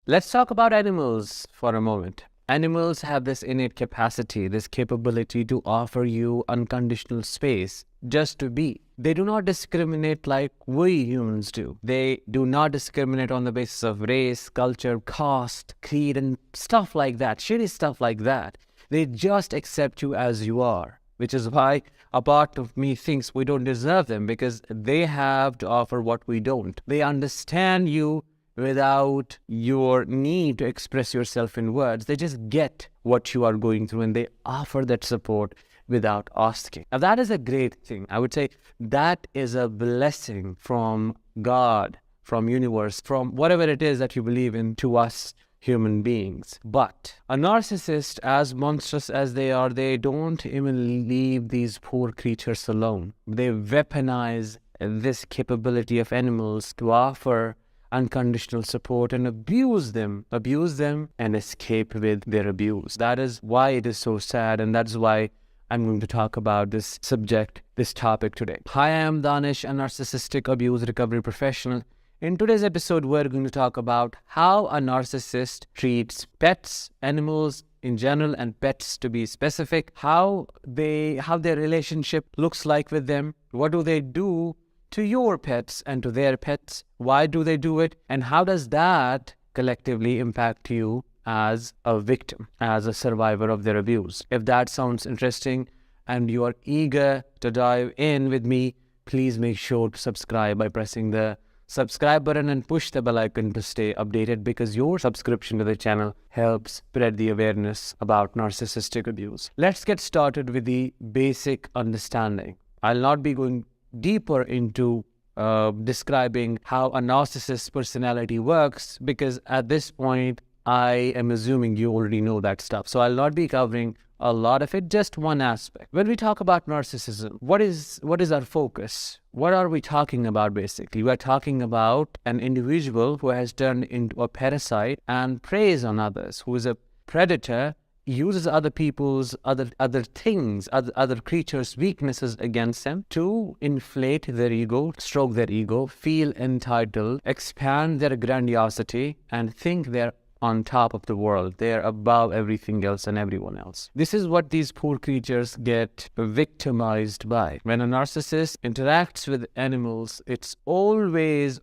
Let's talk about animals for a moment. Animals have this innate capacity, this capability to offer you unconditional space just to be. They do not discriminate like we humans do. They do not discriminate on the basis of race, culture, caste, creed, and stuff like that, shitty stuff like that. They just accept you as you are, which is why a part of me thinks we don't deserve them, because they have to offer what we don't. They understand you without your need to express yourself in words. They just get what you are going through and they offer that support without asking. Now that is a great thing. I would say that is a blessing from God, from universe, from whatever it is that you believe in, to us human beings. But a narcissist, as monstrous as they are, they don't even leave these poor creatures alone. They weaponize this capability of animals to offer unconditional support and abuse them and escape with their abuse. That is why it is so sad, and that's why I'm going to talk about this subject, this topic today. Hi, I am Danish, a narcissistic abuse recovery professional. In today's episode, we're going to talk about how a narcissist treats pets, animals in general, and pets to be specific, how their relationship looks like with them, what do they do to your pets and to their pets, why do they do it, and how does that collectively impact you as a victim, as a survivor of their abuse. If that sounds interesting and you are eager to dive in with me, please make sure to subscribe by pressing the subscribe button and push the bell icon to stay updated, because your subscription to the channel helps spread the awareness about narcissistic abuse. Let's get started with the basic understanding. I'll not be going deeper into describing how a narcissist's personality works, because at this point I am assuming you already know that stuff. So I'll not be covering a lot of it, just one aspect. When we talk about narcissism, what is our focus? What are we talking about basically? We are talking about an individual who has turned into a parasite and preys on others, who is a predator, uses other people's other things, other creatures' weaknesses against them to inflate their ego, stroke their ego, feel entitled, expand their grandiosity, and think they're on top of the world. They're above everything else and everyone else. This is what these poor creatures get victimized by. When a narcissist interacts with animals, it's always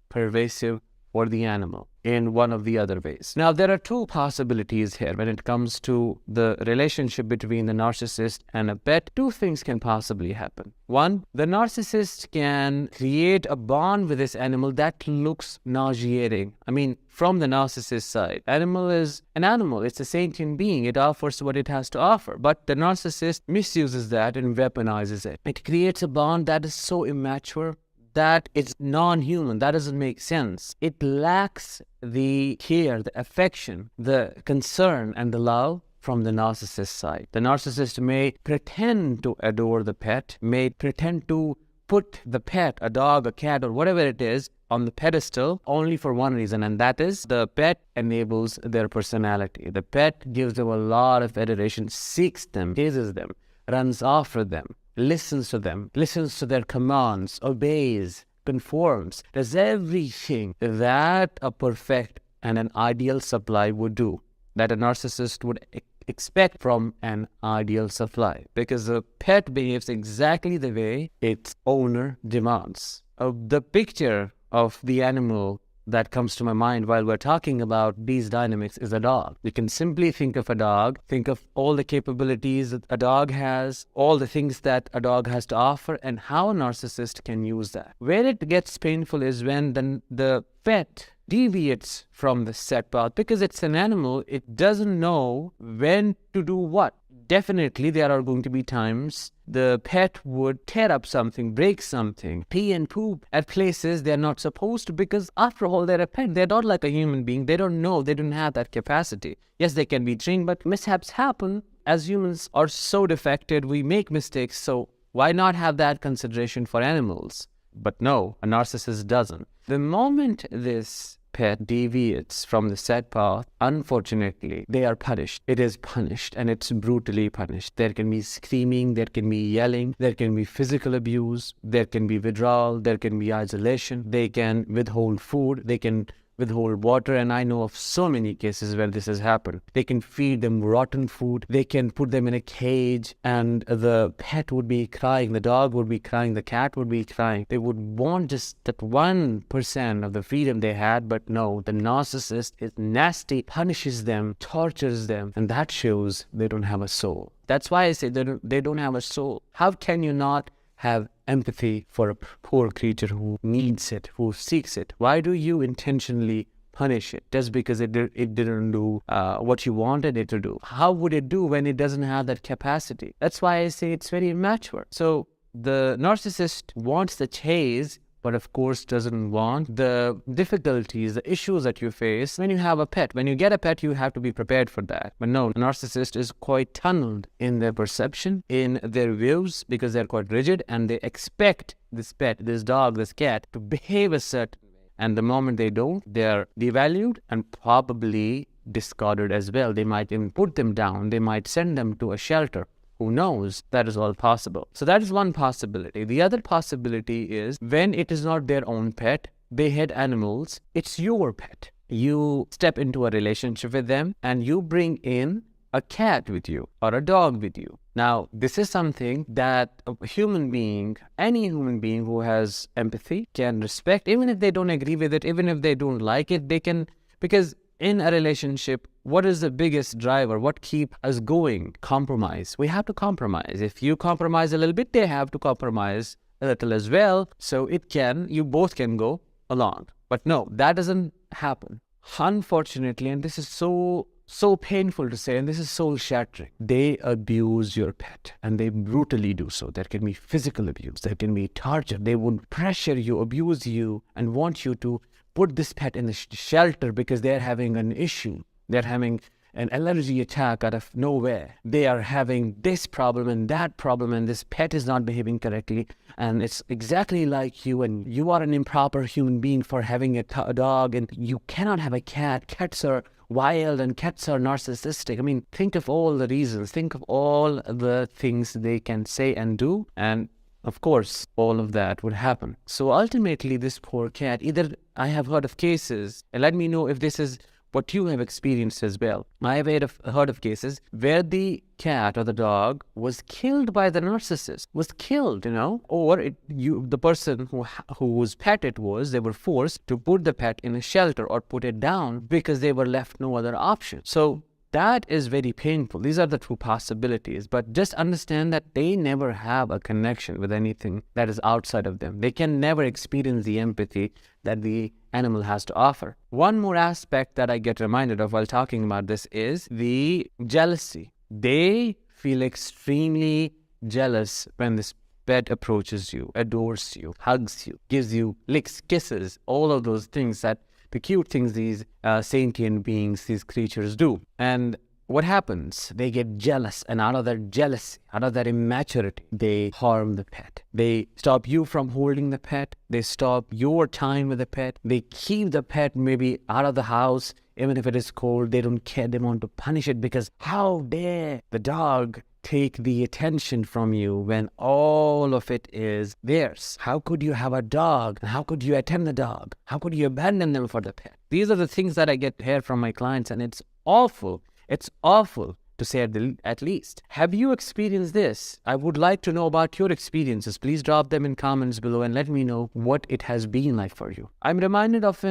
pervasive for the animal in one of the other ways. Now, there are two possibilities here when it comes to the relationship between the narcissist and a pet. Two things can possibly happen. One, the narcissist can create a bond with this animal that looks nauseating. I mean, from the narcissist side, animal is an animal. It's a sentient being. It offers what it has to offer. But the narcissist misuses that and weaponizes it. It creates a bond that is so immature, that it's non-human. That doesn't make sense. It lacks the care, the affection, the concern, and the love from the narcissist side. The narcissist may pretend to adore the pet, may pretend to put the pet, a dog, a cat, or whatever it is, on the pedestal only for one reason, and that is the pet enables their personality. The pet gives them a lot of adoration, seeks them, chases them, runs after them, listens to them, listens to their commands, obeys, conforms, does everything that a perfect and an ideal supply would do, that a narcissist would expect from an ideal supply, because the pet behaves exactly the way its owner demands. The picture of the animal that comes to my mind while we're talking about these dynamics is a dog. You can simply think of a dog, think of all the capabilities that a dog has, all the things that a dog has to offer, and how a narcissist can use that. Where it gets painful is when the pet deviates from the set path, because it's an animal. It doesn't know when to do what. Definitely there are going to be times the pet would tear up something, break something, pee and poop at places they're not supposed to, because after all, they're a pet. They're not like a human being. They don't know. They don't have that capacity. Yes, they can be trained, but mishaps happen. As humans are so defected, we make mistakes. So why not have that consideration for animals? But no, a narcissist doesn't. The moment this pet deviates from the set path, unfortunately, they are punished. It is punished, and it's brutally punished. There can be screaming, there can be yelling, there can be physical abuse, there can be withdrawal, there can be isolation, they can withhold food, they can withhold water, and I know of so many cases where this has happened. They can feed them rotten food, they can put them in a cage, and the pet would be crying, the dog would be crying, the cat would be crying. They would want just that 1% of the freedom they had, but no, the narcissist is nasty, punishes them, tortures them, and that shows they don't have a soul. That's why I say they don't have a soul. How can you not have empathy for a poor creature who needs it, who seeks it? Why do you intentionally punish it just because it didn't do what you wanted it to do? How would it do when it doesn't have that capacity? That's why I say it's very immature. So the narcissist wants the chase, but of course doesn't want the difficulties, the issues that you face when you have a pet. When you get a pet, you have to be prepared for that. But no, the narcissist is quite tunneled in their perception, in their views, because they're quite rigid and they expect this pet, this dog, this cat to behave a certain way. And the moment they don't, they're devalued and probably discarded as well. They might even put them down. They might send them to a shelter. Who knows? That is all possible. So that is one possibility. The other possibility is when it is not their own pet, they hate animals, it's your pet. You step into a relationship with them and you bring in a cat with you or a dog with you. Now, this is something that a human being, any human being who has empathy can respect, even if they don't agree with it, even if they don't like it, they can, because in a relationship, what is the biggest driver? What keeps us going? Compromise. We have to compromise. If you compromise a little bit, they have to compromise a little as well. So you both can go along. But no, that doesn't happen. Unfortunately, and this is so painful to say, and this is soul shattering, they abuse your pet, and they brutally do so. There can be physical abuse, there can be torture. They would pressure you, abuse you, and want you to put this pet in a shelter because they're having an issue. They're having an allergy attack out of nowhere. They are having this problem and that problem, and this pet is not behaving correctly, and it's exactly like you, and you are an improper human being for having a dog, and you cannot have a cat. Cats are wild and cats are narcissistic. I mean, think of all the reasons, think of all the things they can say and do, and of course, all of that would happen. So ultimately, this poor cat, either I have heard of cases, and let me know if this is what you have experienced as well. I have heard of cases where the cat or the dog was killed by the narcissist, was killed, or the person whose pet it was, they were forced to put the pet in a shelter or put it down because they were left no other option. So that is very painful. These are the two possibilities. But just understand that they never have a connection with anything that is outside of them. They can never experience the empathy that the animal has to offer. One more aspect that I get reminded of while talking about this is the jealousy. They feel extremely jealous when this pet approaches you, adores you, hugs you, gives you licks, kisses, all of those things, that the cute things these sentient beings, these creatures do. And what happens? They get jealous, and out of that jealousy, out of that immaturity, they harm the pet. They stop you from holding the pet. They stop your time with the pet. They keep the pet maybe out of the house, even if it is cold. They don't care. They want to punish it because how dare the dog take the attention from you when all of it is theirs? How could you have a dog? How could you attend the dog? How could you abandon them for the pet? These are the things that I get here from my clients, and it's awful. It's awful to say at least. Have you experienced this? I would like to know about your experiences. Please drop them in comments below and let me know what it has been like for you. I'm reminded of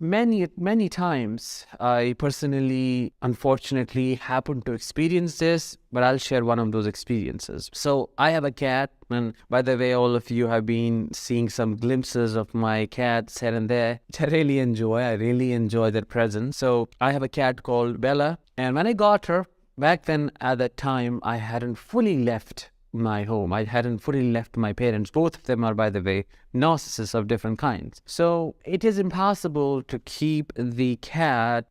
many times I personally, unfortunately, happened to experience this, but I'll share one of those experiences. So I have a cat, and by the way, all of you have been seeing some glimpses of my cats here and there, which I really enjoy. I really enjoy their presence. So I have a cat called Bella, and when I got her, back then at that time, I hadn't fully left my home. I hadn't fully left my parents. Both of them are, by the way, narcissists of different kinds. So it is impossible to keep the cat,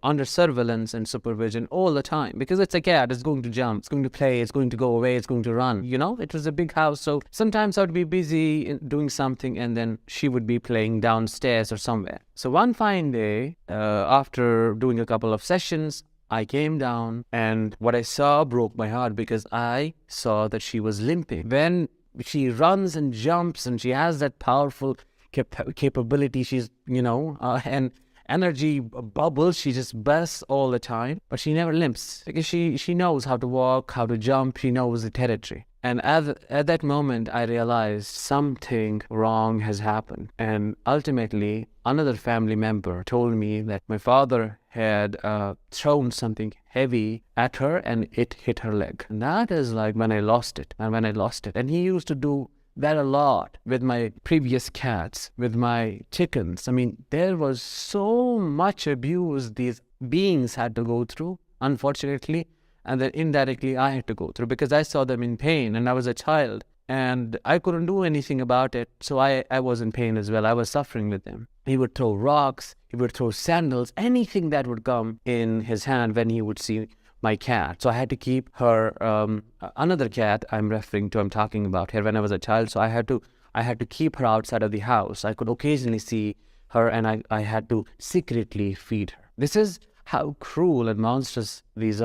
under surveillance and supervision all the time, because it's a cat. It's going to jump, it's going to play, it's going to go away, it's going to run. It was a big house. So sometimes I would be busy doing something, and then she would be playing downstairs or somewhere. So one fine day, after doing a couple of sessions, I came down, and what I saw broke my heart, because I saw that she was limping. When she runs and jumps and she has that powerful capability. She's, and energy bubbles. She just bursts all the time, but she never limps because she knows how to walk, how to jump. She knows the territory. And at that moment, I realized something wrong has happened. And ultimately, another family member told me that my father had thrown something heavy at her and it hit her leg. And that is like when I lost it. And he used to do that a lot with my previous cats, with my chickens. I mean, there was so much abuse these beings had to go through, unfortunately. And then indirectly I had to go through because I saw them in pain and I was a child and I couldn't do anything about it. So I was in pain as well. I was suffering with them. He would throw rocks, he would throw sandals, anything that would come in his hand when he would see my cat. So I had to keep her, another cat I'm talking about here when I was a child. So I had to keep her outside of the house. I could occasionally see her and I had to secretly feed her. This is how cruel and monstrous these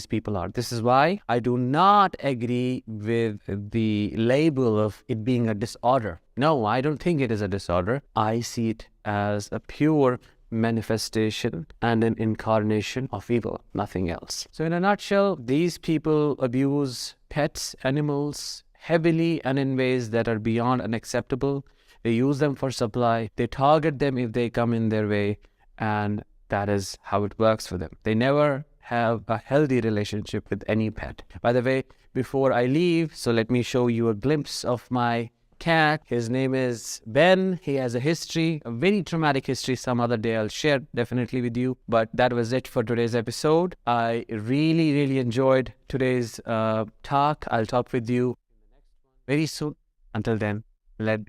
people are. This is why I do not agree with the label of it being a disorder. No, I don't think it is a disorder. I see it as a pure manifestation and an incarnation of evil, nothing else. So in a nutshell, these people abuse pets, animals, heavily and in ways that are beyond unacceptable. They use them for supply. They target them if they come in their way, and that is how it works for them. They never have a healthy relationship with any pet. By the way, before I leave, so let me show you a glimpse of my cat. His name is Ben. He has a history, a very traumatic history. Some other day I'll share definitely with you. But that was it for today's episode. I really, really enjoyed today's talk. I'll talk with you very soon. Until then, let